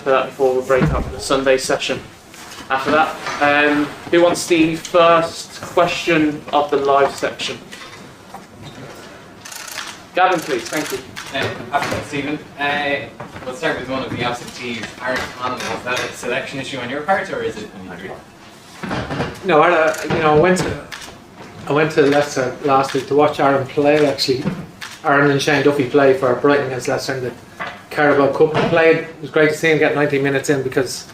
after that before we break up for the Sunday session. After that, who wants the first question of the live section? Gavin, please. Thank you. After Stephen, we'll start with one of the absentees, Aaron Connolly. Was that a selection issue on your part, or is it an injury? No, I went to Leicester last week to watch Aaron play. Actually, Aaron and Shane Duffy play for Brighton against Leicester in the Carabao Cup. He played. It was great to see him get 90 minutes in because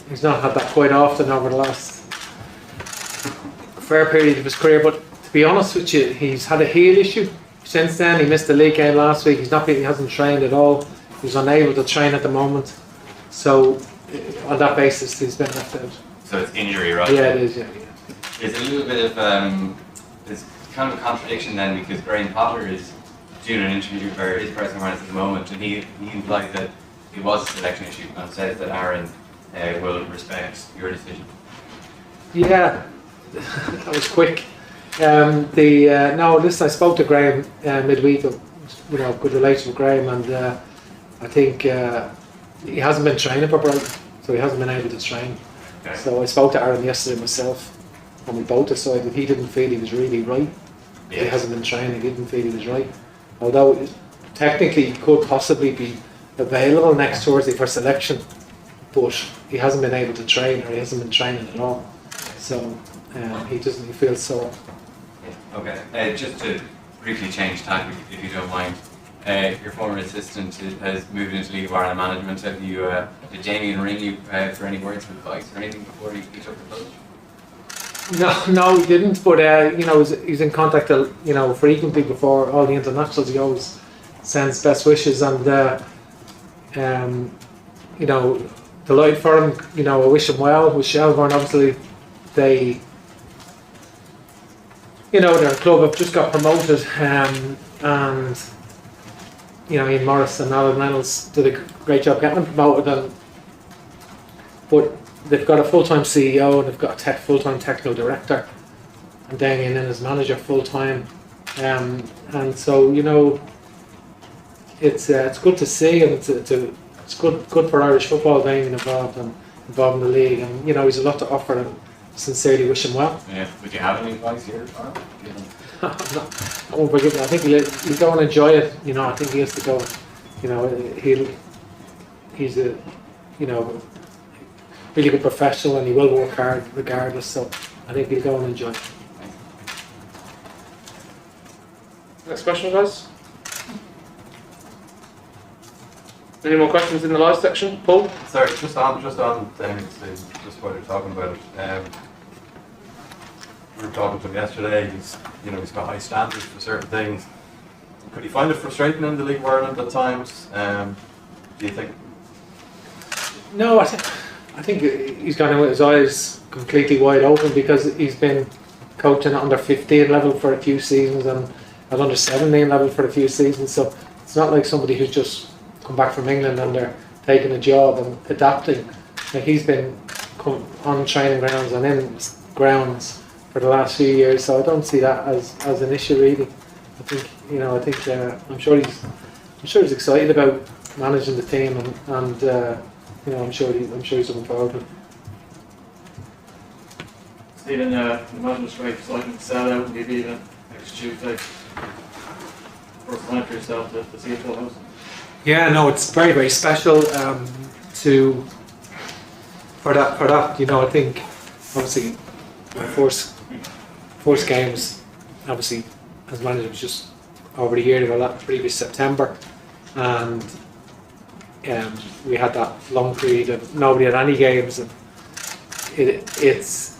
he's not had that quite often over the last fair period of his career. But to be honest with you, he's had a heel issue since then. He missed the league game last week. He hasn't trained at all. He's unable to train at the moment. So on that basis, he's been left out. So it's injury, right? Yeah, it is. Yeah. There's a little bit of there's kind of a contradiction then, because Graham Potter is doing an interview for his press conference at the moment, and he implied that it was a selection issue and says that Aaron will respect your decision. Yeah, that was quick. No, listen, I spoke to Graham midweek. Good relation with Graham, and I think he hasn't been training for Brighton, so he hasn't been able to train. Okay. So I spoke to Aaron yesterday myself, and we both decided he didn't feel he was really right. Yeah. He hasn't been training. He didn't feel he was right. Although technically he could possibly be available next Thursday for selection, but he hasn't been able to train, or he hasn't been training at all. So he feels sore. Okay, just to briefly change tack, if you don't mind. Your former assistant has moved into League of Ireland management. Have you, did Jamie ring you for any words of advice or anything before he took the post? No, he didn't. But he's in contact, frequently before all the internationals. He always sends best wishes, and delighted for him. I wish him well with Shelbourne. Obviously, their club have just got promoted, and Ian Morris and Alan Reynolds did a great job getting them promoted, but they've got a full-time CEO and they've got a full-time technical director, and Damien in as manager full-time, and so it's good to see, and it's good for Irish football being involved in the league, and he's a lot to offer, and sincerely wish him well. Yeah. Would you have any advice here? I won't forgive him. I think he'll go and enjoy it. I think he has to go. He's a really good professional, and he will work hard regardless. So I think he'll go and enjoy it. Next question, guys. Any more questions in the live section, Paul? Sorry, just on just what you're talking about. We were talking to him yesterday. He's got high standards for certain things. Could he find it frustrating in the League of Ireland at times? Do you think? No, I think he's gone in with his eyes completely wide open, because he's been coaching at under 15 level for a few seasons and at under 17 level for a few seasons. So it's not like somebody who's just come back from England and they're taking a job and adapting. He's been on training grounds and in grounds for the last few years, so I don't see that as an issue really. I'm sure he's excited about managing the team, and I'm sure he's looking forward to it. Stephen, imagine it's great exciting to sell out and give even next Tuesday. First time for yourself to see a full house. Yeah, no, it's very, very special for that. I think obviously my first games, obviously as manager, was just over a year ago, that previous September, and we had that long period of nobody had any games, and it's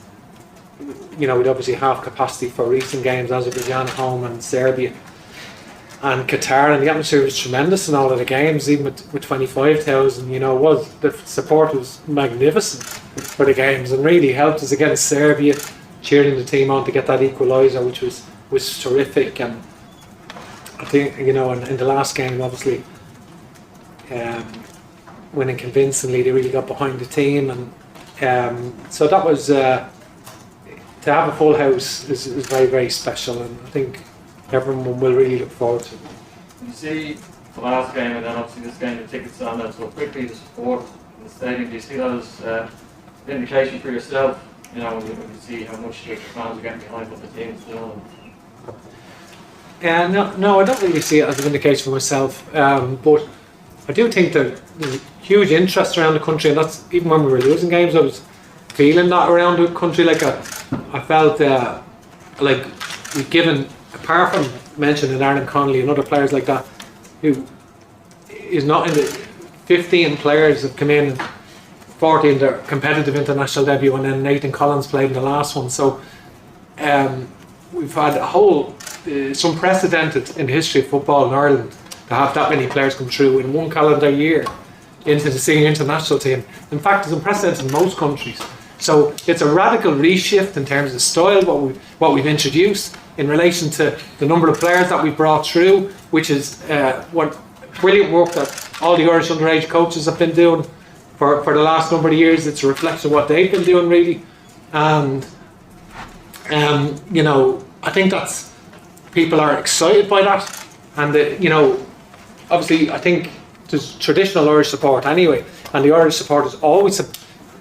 we'd obviously have capacity for recent games, Azerbaijan at home and Serbia and Qatar, and the atmosphere was tremendous in all of the games, even with 25,000. The support was magnificent for the games, and really helped us against Serbia, cheering the team on to get that equaliser, which was terrific. And I think in the last game, obviously winning convincingly, they really got behind the team, and so that was to have a full house is very, very special, and I think everyone will really look forward to it. You see the last game and then obviously this game, the tickets on that so quickly, the support in the stadium. Do you see that as an indication for yourself? You know, when you see how much your fans are getting behind what the team is doing. No, I don't really see it as an indication for myself. But I do think that there's huge interest around the country, and that's even when we were losing games. I was feeling that around the country. Like I felt like we've given, apart from mentioning Aaron Connolly and other players like that, who is not in the 15 players have come in, and 14 their competitive international debut, and then Nathan Collins played in the last one. So we've had a whole it's unprecedented in the history of football in Ireland to have that many players come through in one calendar year into the senior international team. In fact, it's unprecedented in most countries. So it's a radical reshift in terms of style, what we've introduced in relation to the number of players that we've brought through, which is what brilliant work that all the Irish underage coaches have been doing for the last number of years. It's a reflection of what they've been doing, really. And you know, I think that's people are excited by that, and you know, obviously I think there's traditional Irish support anyway, and the Irish support is always,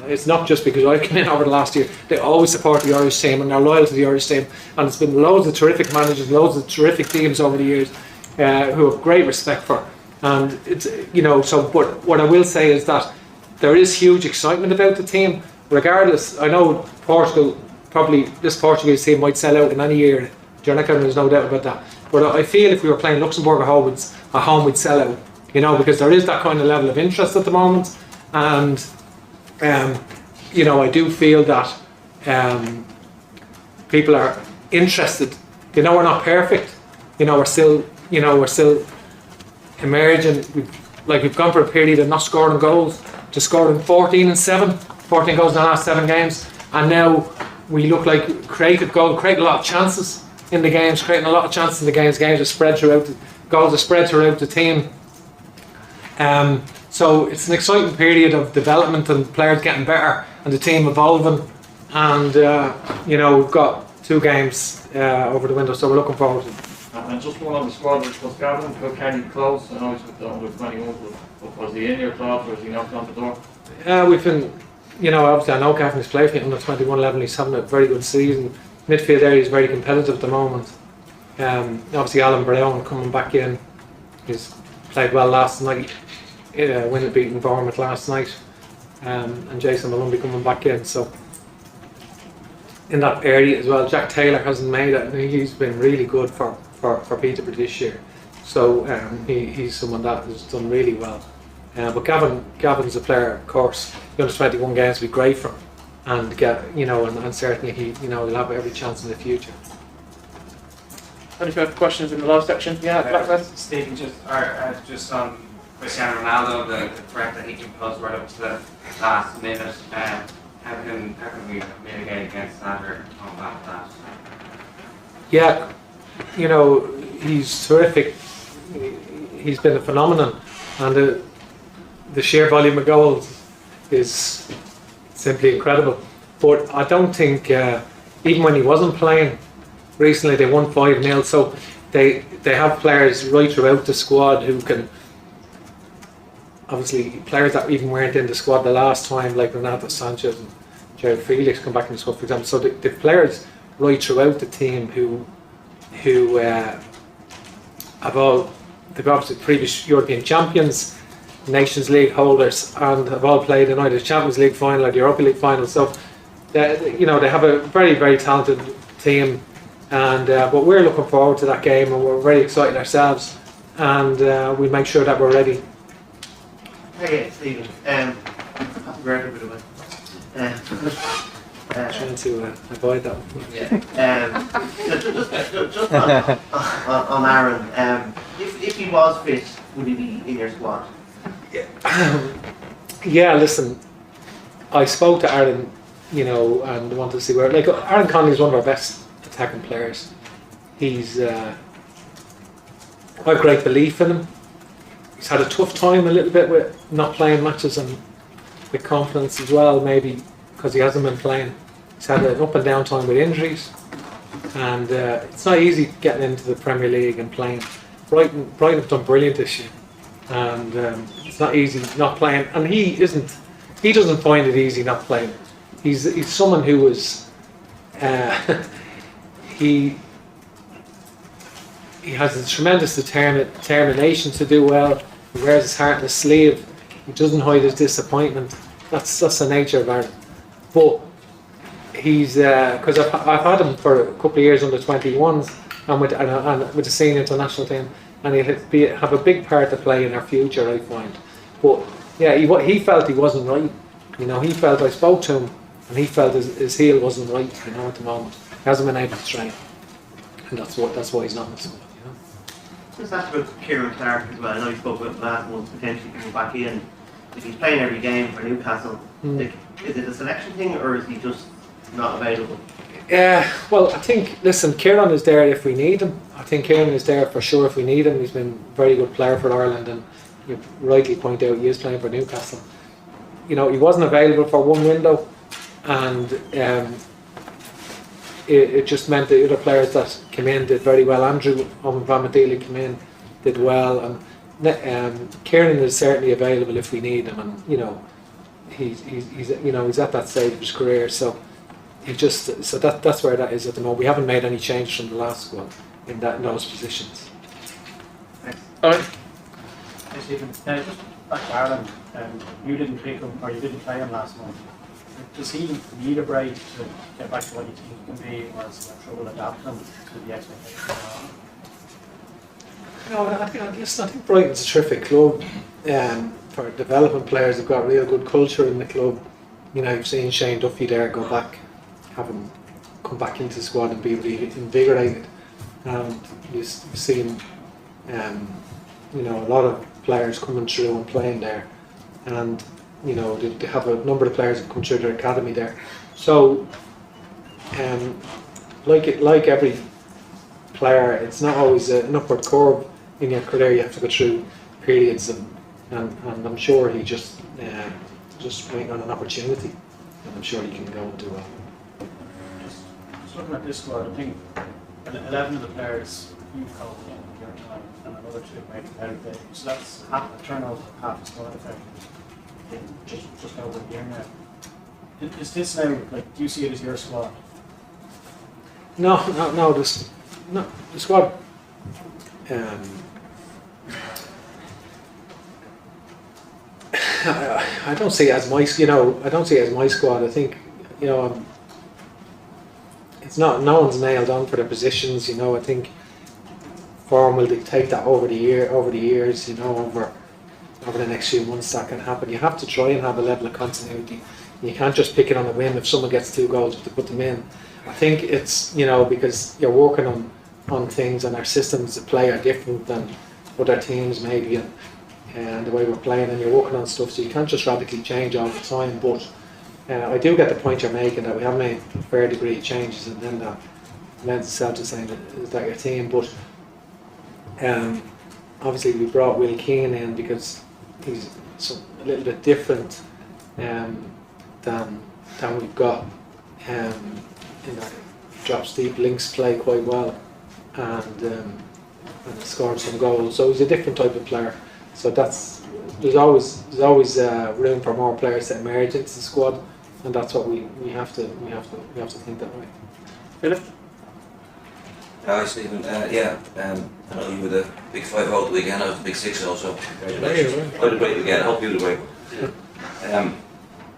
it's not just because I came in over the last year, they always support the Irish team and they're loyal to the Irish team, and it's been loads of terrific managers, loads of terrific teams over the years who have great respect for, and it's, you know, so, but what I will say is that there is huge excitement about the team, regardless. I know Portugal, probably this Portuguese team might sell out in any year, there's no doubt about that, but I feel if we were playing Luxembourg at home we'd sell out, you know, because there is that kind of level of interest at the moment, and you know, I do feel that people are interested. You know, we're not perfect, you know, we're still emerging. We've gone for a period of not scoring goals to scoring 14 goals in the last 7 games, and now we look like creating a lot of chances in the games, games are spread throughout goals are spread throughout the team. So it's an exciting period of development and players getting better and the team evolving, and you know, we've got 2 games over the window, so we're looking forward to it. And just one on the squad, which was Gavin, who Kenny close. I know he's with the under 21, but was he in your club or was he knocked on the door? We've been, you know, obviously I know Gavin's played for the under 21 level, he's having a very good season. Midfield area is very competitive at the moment. Obviously Alan Brown coming back in, he's played well last night, winning beating Bournemouth last night, and Jason Malumbi coming back in. So in that area as well, Jack Taylor hasn't made it, and he's been really good for Peterborough this year. So he's someone that has done really well. But Gavin's a player, of course. The under 21 games will be great for him, and and certainly he'll have every chance in the future. Any further questions in the live section? Yeah, Blackfest. Stephen, just on Cristiano Ronaldo, the threat that he can pose right up to the last minute. How can we mitigate against that or combat that? Yeah, you know, he's terrific. He's been a phenomenon, and the sheer volume of goals is simply incredible. But I don't think, even when he wasn't playing, recently they won 5-0, so they have players right throughout the squad who can, obviously players that even weren't in the squad the last time, like Ronaldo, Sanchez and Jared Felix come back in the squad, for example. So the players right throughout the team who they've obviously previous European champions, Nations League holders, and have all played in either the Champions League final or the Europa League final. So they have a very, very talented team, and but we're looking forward to that game, and we're very excited ourselves, and we make sure that we're ready. Hey, Stephen. Happy birthday, by the way. Trying to avoid that one. Yeah. Just on Aaron, if he was fit, would he be in your squad? Yeah, listen, I spoke to Aaron, and wanted to see where. Like, Aaron Connolly is one of our best attacking players. He's, I have great belief in him. He's had a tough time a little bit with not playing matches and with confidence as well, maybe because he hasn't been playing. He's had an up and down time with injuries, and it's not easy getting into the Premier League and playing. Brighton have done brilliant this year, and it's not easy not playing. And he isn't he doesn't find it easy not playing. He's someone who was he has a tremendous determination to do well. He wears his heart on his sleeve. He doesn't hide his disappointment. That's the nature of Aaron. But he's because I've had him for a couple of years under 21s and with the senior international team, and he'll have a big part to play in our future, I find. But yeah, he felt he wasn't right. You know, he felt I spoke to him, and he felt his heel wasn't right. You know, at the moment, he hasn't been able to train, and that's why he's not in the squad. You know. Just ask about Kieran Clark as well. I know you spoke about last month potentially coming back in. If he's playing every game for Newcastle, like, is it a selection thing or is he just not available? Well, I think, listen, Kieran is there if we need him. I think Kieran is there for sure if we need him. He's been a very good player for Ireland, and you rightly point out he is playing for Newcastle. You know, he wasn't available for one window, and it just meant the other players that came in did very well. Andrew Omamadili came in, did well, and Kieran is certainly available if we need him. And you know, he's at that stage of his career, so that's where that is at the moment. We haven't made any change from the last squad in those positions. Alright. Hey Stephen, just back to Ireland, you didn't pick him, or you didn't play him last month. Does he need a break to get back to what you think he can be, or is he trouble adapting him to the expectations? No, I think Brighton's a terrific club for developing players. They've got real good culture in the club. You know, you've seen Shane Duffy there go back, have him come back into the squad and be really invigorated. And you've seen, you know, a lot of players coming through and playing there. And, you know, they have a number of players that come through their academy there. So, like every player, it's not always an upward curve in your career. You have to go through periods, and I'm sure he just waiting on an opportunity, and I'm sure he can go and do well. Just looking at this squad, I think 11 of the players you've called in your time, and another 2 made it out of date. So that's half the turnover, half the squad effect. Just over a year now. Is this now, like, do you see it as your squad? No. The squad. I don't see it as my, I don't see it as my squad. I think, it's not. No one's nailed on for their positions. I think form will dictate that over the years. Over the next few months, that can happen. You have to try and have a level of continuity. You can't just pick it on a whim. If someone gets 2 goals, you have to put them in. I think it's, because you're working on things, and our systems of play are different than other teams maybe, and the way we're playing, and you're working on stuff, so you can't just radically change all the time. But I do get the point you're making, that we have made a fair degree of changes, and then that lends itself to saying, is that your team? But obviously we brought Will Keane in because he's a little bit different than we've got. Drops deep, links play quite well, and scored some goals. So he's a different type of player. So there's always room for more players to emerge into the squad, and that's what we have to think that way. Philip? Hi Stephen, I know you were the big 5-0 the weekend, I was the big 6-0, so congratulations. I had a great weekend, I hope you had a great one.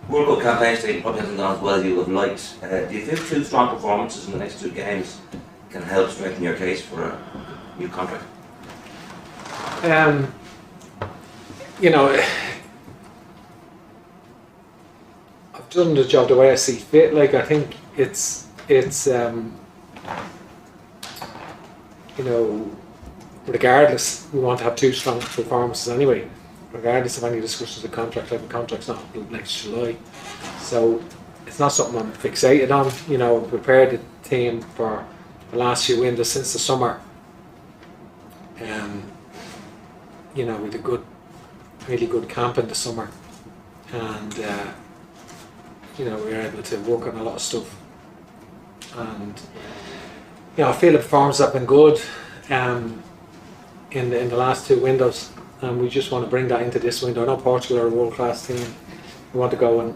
World Cup campaign stage probably hasn't gone as well as you would have liked. Do you think 2 strong performances in the next 2 games can help strengthen your case for a new contract? I've done the job the way I see fit. Like, I think it's regardless, we want to have 2 strong performances anyway, regardless of any discussions of contract. Like, the contract's not until next July, so it's not something I'm fixated on. I've prepared the team for the last few windows since the summer. We had a really good camp in the summer, and we were able to work on a lot of stuff, and I feel the performances have been good in the last 2 windows, and we just want to bring that into this window. I know Portugal are a world-class team, we want to go and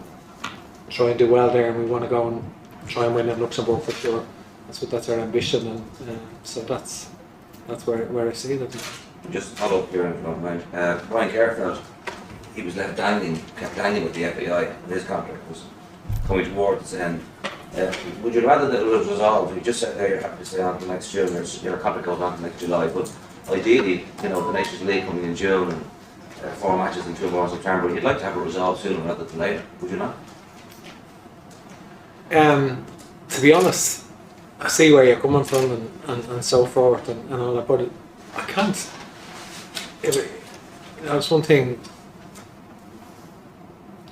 try and do well there, and we want to go and try and win in Luxembourg for sure. That's our ambition, and so that's where I see it. Just follow up here in front of mind. Brian Carefeld, he was left dangling, kept dangling with the FAI, and his contract was coming towards its end. Would you rather that it was resolved? You just said there you're happy to stay on to next June, or your contract goes on to next July, but ideally, you know, the Nations League coming in June and 4 matches and 2 more in September, you'd like to have it resolved sooner rather than later, would you not? To be honest, I see where you're coming from and so forth and all that, but I can't. That's one thing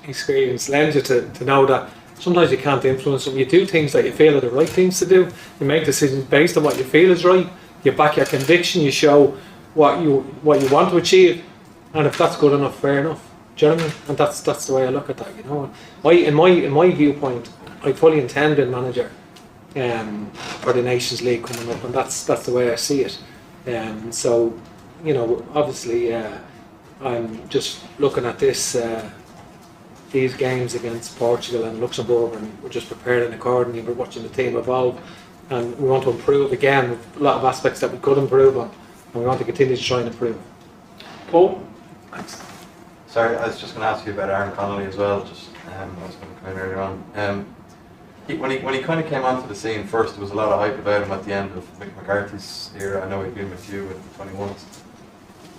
experience lends you to know that sometimes you can't influence them. You do things that you feel are the right things to do. You make decisions based on what you feel is right. You back your conviction. You show what you want to achieve, and if that's good enough, fair enough. Do you know what I mean? And that's the way I look at that. You know, in my viewpoint, I fully intend being manager for the Nations League coming up, and that's the way I see it. So, you know, obviously, I'm just looking at these games against Portugal and Luxembourg, and we're just preparing accordingly. We're watching the team evolve, and we want to improve again. A lot of aspects that we could improve on, and we want to continue to try and improve. Paul? Thanks. Sorry, I was just going to ask you about Aaron Connolly as well. Just I was going to come in earlier on. When he kind of came onto the scene first, there was a lot of hype about him at the end of Mick McCarthy's era. I know he'd been with you with the 21s.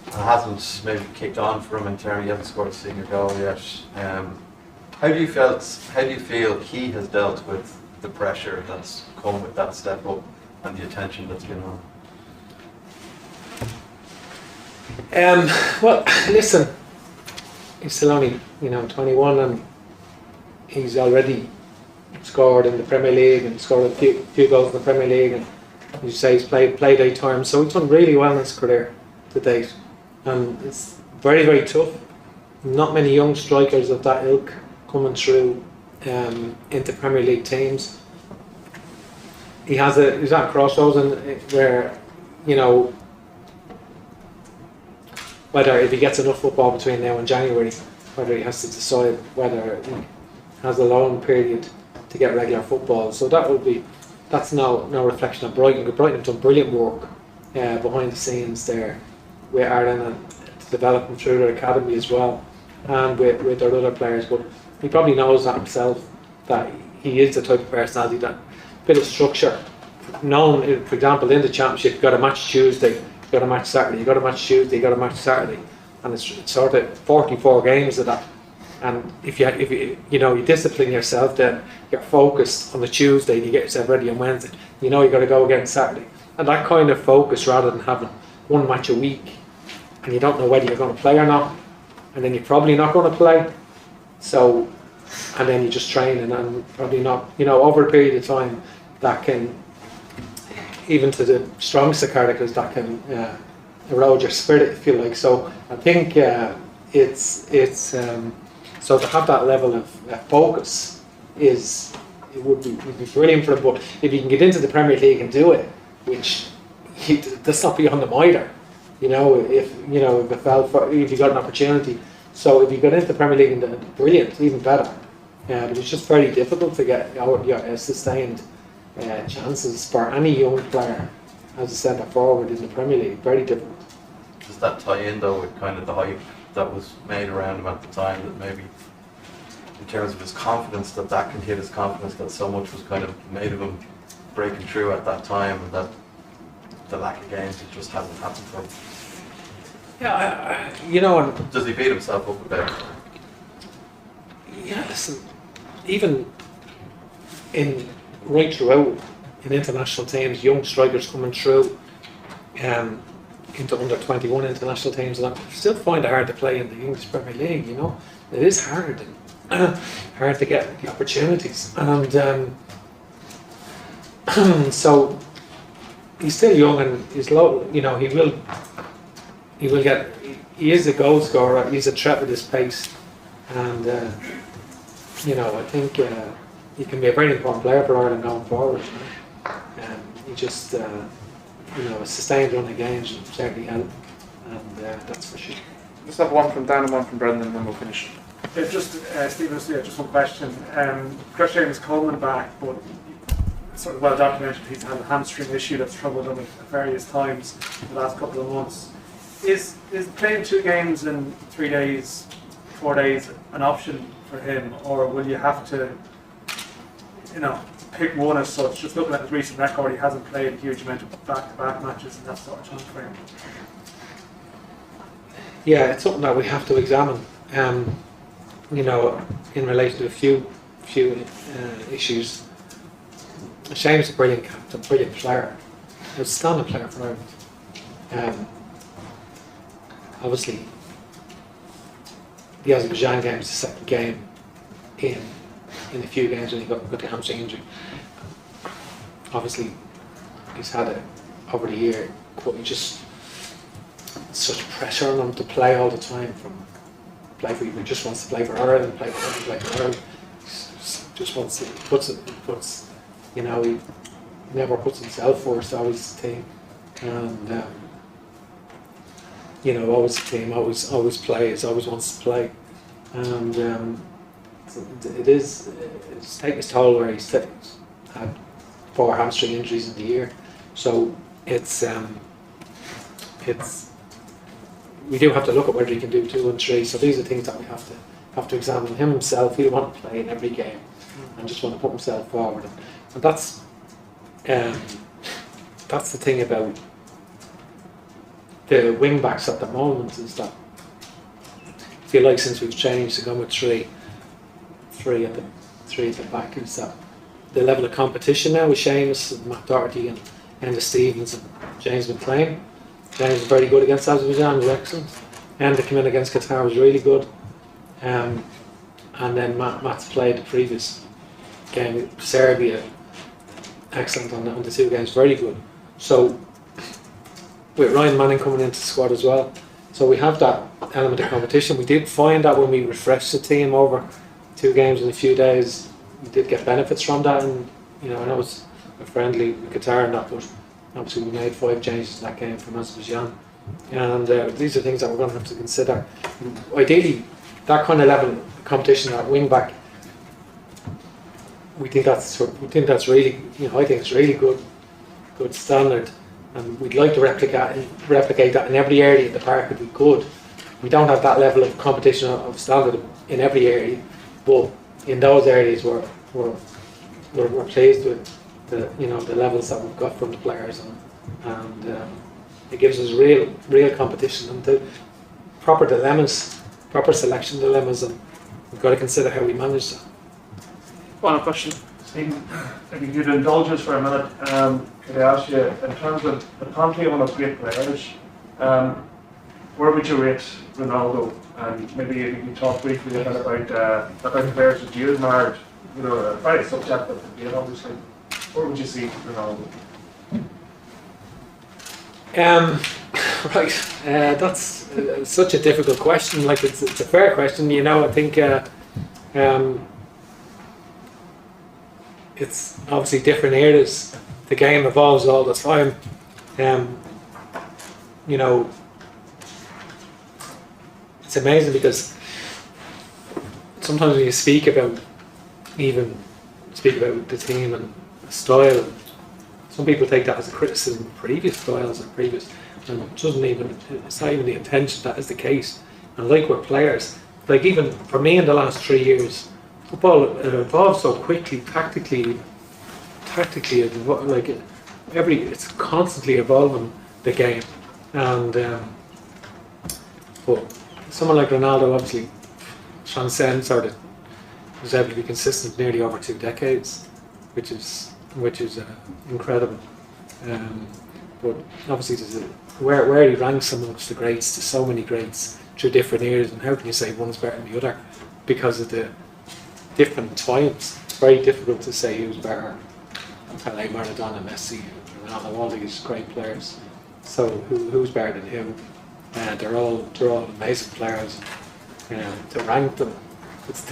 And hasn't maybe kicked on for him in terms. He hasn't scored a senior goal yet. How do you feel he has dealt with the pressure that's come with that step up and the attention that's been on? Well, listen, he's still only 21, and he's already scored in the Premier League and scored a few goals in the Premier League, and as you say, he's played 8 times, so he's done really well in his career to date. And it's very, very tough. Not many young strikers of that ilk coming through into Premier League teams. He's at a crossroads where, whether if he gets enough football between now and January, whether he has to decide whether he has a long period to get regular football. So that's no reflection on Brighton. Brighton have done brilliant work behind the scenes there with Ireland, and to develop them through their academy as well, and with their other players. But he probably knows that himself, that he is the type of personality that bit of structure. Known, for example, in the Championship, you got a match Tuesday, you got a match Saturday, you got a match Tuesday, you got a match Saturday, and it's sort of 44 games of that. And if you discipline yourself, then you're focused on the Tuesday and you get yourself ready on Wednesday. You got to go again Saturday, and that kind of focus, rather than having one match a week and you don't know whether you're going to play or not, and then you're probably not going to play. So, and then you just train and probably not. Over a period of time, that can, even to the strongest of characters, that can erode your spirit, if you like. So I think it's so to have that level of focus would be brilliant for him. But if you can get into the Premier League and do it, which that's not beyond him either. If you got an opportunity. So if you got into the Premier League, and brilliant, even better. But it's just very difficult to get sustained chances for any young player as a centre forward in the Premier League. Very difficult. Does that tie in though with kind of the hype that was made around him at the time, that maybe in terms of his confidence, that can hit his confidence, that so much was kind of made of him breaking through at that time, and that the lack of games, it just hasn't happened for him? Yeah, and does he beat himself up about it? Yeah, listen, even right throughout in international teams, young strikers coming through into under 21 international teams, and I still find it hard to play in the English Premier League. It is hard to get the opportunities, and so he's still young, and he's low. He will get. He is a goal scorer. He's a threat with his pace, and I think he can be a very important player for Ireland going forward. He just a sustained run of games will certainly help, and that's for sure. Let's have one from Dan and one from Brendan, and then we'll finish. Yeah, just Stephen, yeah, just one question. Chris James Coleman back, but sort of well documented. He's had a hamstring issue that's troubled him at various times in the last couple of months. Is playing 2 games in 3 days, 4 days an option for him, or will you have to, pick one as such? Just looking at his recent record, he hasn't played a huge amount of back-to-back matches in that sort of time frame. Yeah, it's something that we have to examine. In relation to a few issues. Shame's a brilliant captain, brilliant player, outstanding player for Ireland. Obviously, the Azerbaijan game is the second game in a few games when he got the hamstring injury. Obviously, he's had it over the year. Just such pressure on him to play all the time. He just wants to play for Ireland, play for Ireland. Just wants to he never puts himself first. Always the team, and always the team. Always plays. Always wants to play, and it's taken its toll where he's had 4 hamstring injuries in the year. So it's we do have to look at whether he can do 2 and 3. So these are things that we have to examine. Him himself, he'll want to play in every game and just want to put himself forward. And that's the thing about the wing backs at the moment, is that I feel like since we've changed to going with three at the back, is that the level of competition now with Seamus and Matt Doherty and Enda Stevens and James McLean. James was very good against Azerbaijan, was excellent. And to come in against Qatar was really good. And then Matt's played the previous game, Serbia, excellent on the 2 games, very good. So with Ryan Manning coming into the squad as well, so we have that element of competition. We did find that when we refreshed the team over 2 games in a few days, we did get benefits from that. And I know it's a friendly with Qatar and that, but obviously we made 5 changes in that game from Azerbaijan, and these are things that we're going to have to consider. Ideally, that kind of level of competition at wing back, we think that's really, I think it's really good standard, and we'd like to replicate that in every area of the park if we could. We don't have that level of competition of standard in every area, but in those areas we're pleased with the levels that we've got from the players, and it gives us real competition and the proper dilemmas, proper selection dilemmas, and we've got to consider how we manage that. Final question. Stephen, if you could indulge us for a minute, could I ask you, in terms of the pantheon of great players, where would you rate Ronaldo? And maybe if you could talk briefly a bit about the players that you admired, very subjective debate, obviously. Where would you see Ronaldo? Right, that's such a difficult question. Like it's a fair question, I think it's obviously different eras. The game evolves all the time. It's amazing because sometimes when you speak about the team and the style, some people take that as a criticism of previous styles and and it's not even the intention that is the case. And like with players, like even for me in the last 3 years, football evolves so quickly, tactically, it's constantly evolving the game. And but someone like Ronaldo obviously transcends was able to be consistent nearly over 2 decades, which is incredible. But obviously, where he ranks amongst the greats, there's so many greats through different eras, and how can you say one's better than the other because of the different times? It's very difficult to say who's better. Pele, Maradona, Messi, Ronaldo, all these great players. So who's better than who? They're all amazing players. To rank them, it's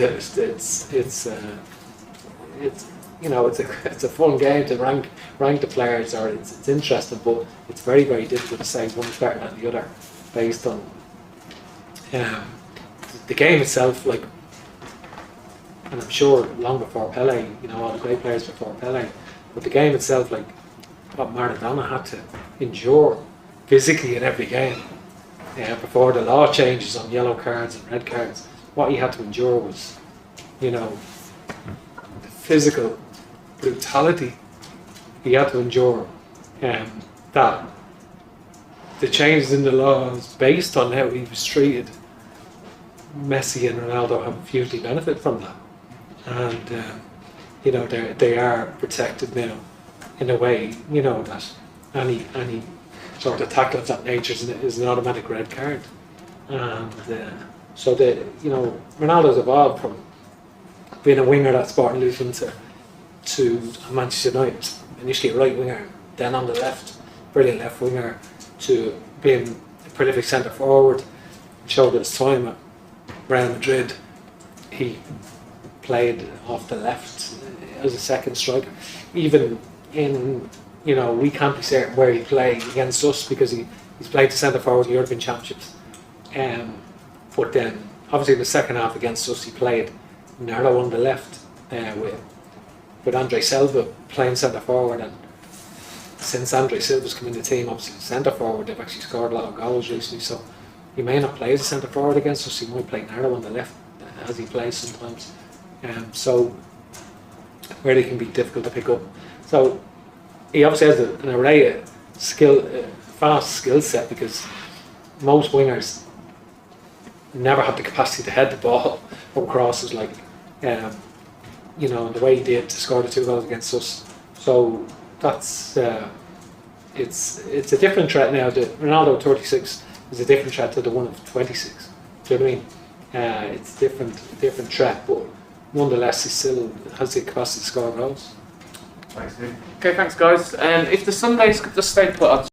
a fun game to rank the players, or it's interesting, but it's very, very difficult to say one's better than the other based on the game itself. Like and I'm sure long before Pele, you know, all the great players before Pele, but the game itself, like what Maradona had to endure physically in every game, before the law changes on yellow cards and red cards, what he had to endure was, you know, the physical brutality he had to endure, that the changes in the laws based on how he was treated, Messi and Ronaldo have hugely benefited from that, and you know, they are protected now in a way, you know, that any sort of tackle of that nature is an automatic red card, and so you know, Ronaldo's evolved from being a winger at Sporting Lisbon to Manchester United, initially a right winger, then on the left, brilliant left winger, to being a prolific centre forward. Showed his time at Real Madrid, he played off the left as a second striker. Even in, you know, we can't be certain where he played against us because he's played the centre forward in the European Championships. But then, obviously, in the second half against us, he played narrow on the left with Andre Silva playing centre forward. And since Andre Silva's come in the team, obviously centre forward, they've actually scored a lot of goals recently. So he may not play as a centre forward against us. He might play narrow on the left as he plays sometimes. So where they can be difficult to pick up. So he obviously has an array of fast skill set, because most wingers never have the capacity to head the ball up crosses like, you know, the way he did to score the 2 goals against us. So that's it's a different threat now. The Ronaldo 36 is a different threat to the one of 26. Do you know what I mean? It's different threat, but nonetheless, he still has the capacity to score goals. Thanks, Steve. Okay, thanks guys. If the Sundays could just stay put on